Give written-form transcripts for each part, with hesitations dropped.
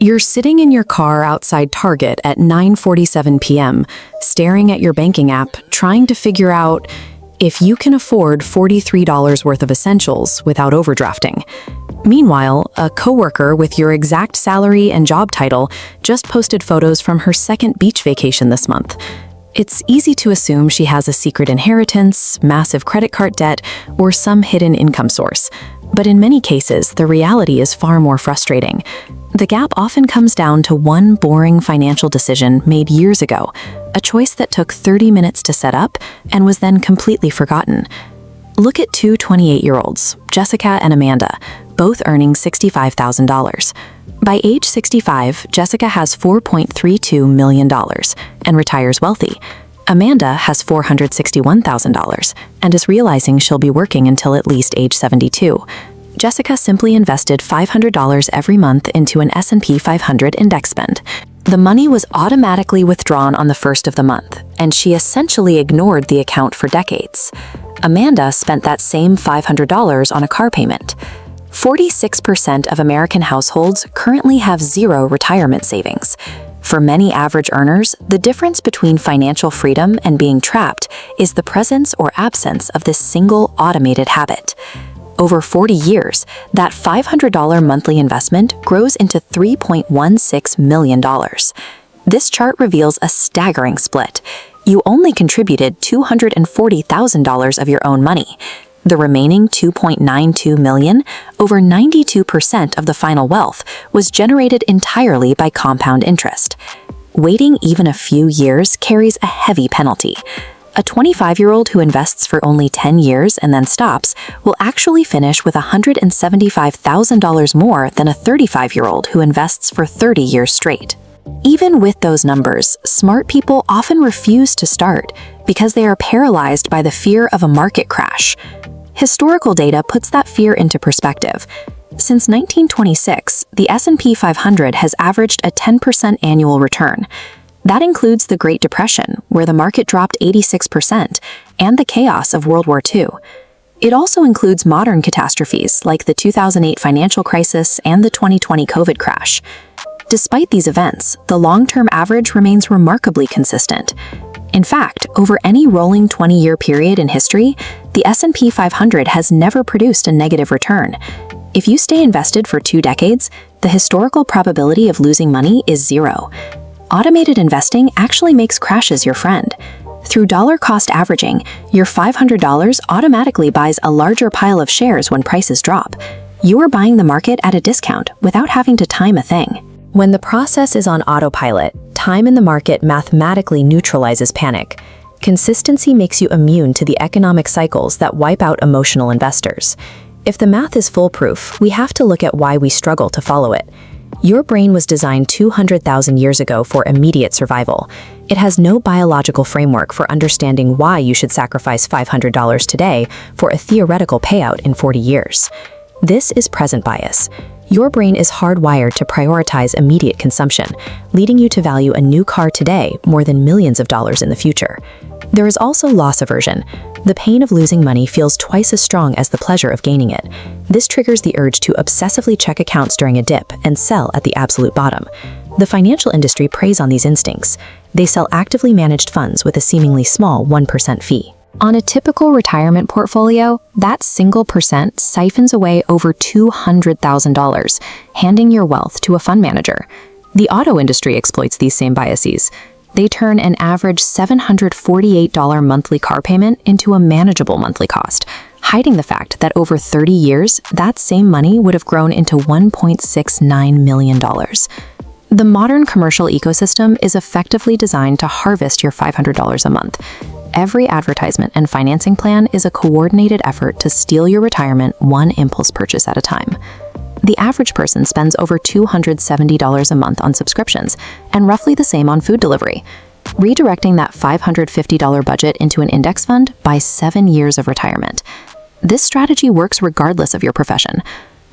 You're sitting in your car outside Target at 9:47 p.m., staring at your banking app, trying to figure out if you can afford $43 worth of essentials without overdrafting. Meanwhile, a coworker with your exact salary and job title just posted photos from her second beach vacation this month. It's easy to assume she has a secret inheritance, massive credit card debt, or some hidden income source. But in many cases, the reality is far more frustrating. The gap often comes down to one boring financial decision made years ago, a choice that took 30 minutes to set up and was then completely forgotten. Look at two 28-year-olds, Jessica and Amanda, both earning $65,000. By age 65, Jessica has $4.32 million and retires wealthy. Amanda has $461,000 and is realizing she'll be working until at least age 72. Jessica simply invested $500 every month into an S&P 500 index fund. The money was automatically withdrawn on the first of the month, and she essentially ignored the account for decades. Amanda spent that same $500 on a car payment. 46% of American households currently have zero retirement savings. For many average earners, the difference between financial freedom and being trapped is the presence or absence of this single automated habit. Over 40 years, that $500 monthly investment grows into $3.16 million. This chart reveals a staggering split. You only contributed $240,000 of your own money. The remaining $2.92 million, over 92% of the final wealth, was generated entirely by compound interest. Waiting even a few years carries a heavy penalty. A 25-year-old who invests for only 10 years and then stops will actually finish with $175,000 more than a 35-year-old who invests for 30 years straight. Even with those numbers, smart people often refuse to start because they are paralyzed by the fear of a market crash. Historical data puts that fear into perspective. Since 1926, the S&P 500 has averaged a 10% annual return. That includes the Great Depression, where the market dropped 86%, and the chaos of World War II. It also includes modern catastrophes like the 2008 financial crisis and the 2020 COVID crash. Despite these events, the long-term average remains remarkably consistent. In fact, over any rolling 20-year period in history, the S&P 500 has never produced a negative return. If you stay invested for 2 decades, the historical probability of losing money is 0. Automated investing actually makes crashes your friend. Through dollar-cost averaging, your $500 automatically buys a larger pile of shares when prices drop. You are buying the market at a discount without having to time a thing. When the process is on autopilot, time in the market mathematically neutralizes panic. Consistency makes you immune to the economic cycles that wipe out emotional investors. If the math is foolproof, we have to look at why we struggle to follow it. Your brain was designed 200,000 years ago for immediate survival. It has no biological framework for understanding why you should sacrifice $500 today for a theoretical payout in 40 years. This is present bias. Your brain is hardwired to prioritize immediate consumption, leading you to value a new car today more than millions of dollars in the future. There is also loss aversion. The pain of losing money feels twice as strong as the pleasure of gaining it. This triggers the urge to obsessively check accounts during a dip and sell at the absolute bottom. The financial industry preys on these instincts. They sell actively managed funds with a seemingly small 1% fee. On a typical retirement portfolio, that single percent siphons away over $200,000, handing your wealth to a fund manager. The auto industry exploits these same biases. They turn an average $748 monthly car payment into a manageable monthly cost, hiding the fact that over 30 years, that same money would have grown into $1.69 million. The modern commercial ecosystem is effectively designed to harvest your $500 a month. Every advertisement and financing plan is a coordinated effort to steal your retirement one impulse purchase at a time. The average person spends over $270 a month on subscriptions, and roughly the same on food delivery. Redirecting that $550 budget into an index fund buys 7 years of retirement. This strategy works regardless of your profession.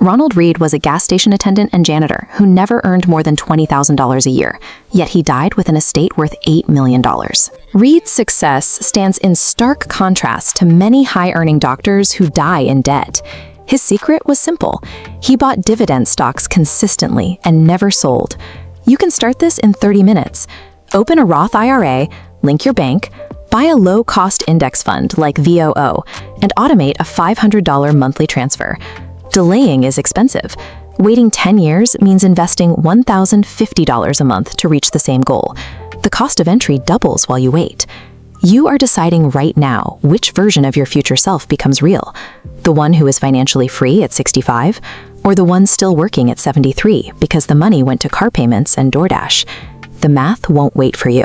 Ronald Reed was a gas station attendant and janitor who never earned more than $20,000 a year, yet he died with an estate worth $8 million. Reed's success stands in stark contrast to many high-earning doctors who die in debt. His secret was simple. He bought dividend stocks consistently and never sold. You can start this in 30 minutes. Open a Roth IRA, link your bank, buy a low-cost index fund like VOO, and automate a $500 monthly transfer. Delaying is expensive. Waiting 10 years means investing $1,050 a month to reach the same goal. The cost of entry doubles while you wait. You are deciding right now which version of your future self becomes real. The one who is financially free at 65, or the one still working at 73 because the money went to car payments and DoorDash. The math won't wait for you.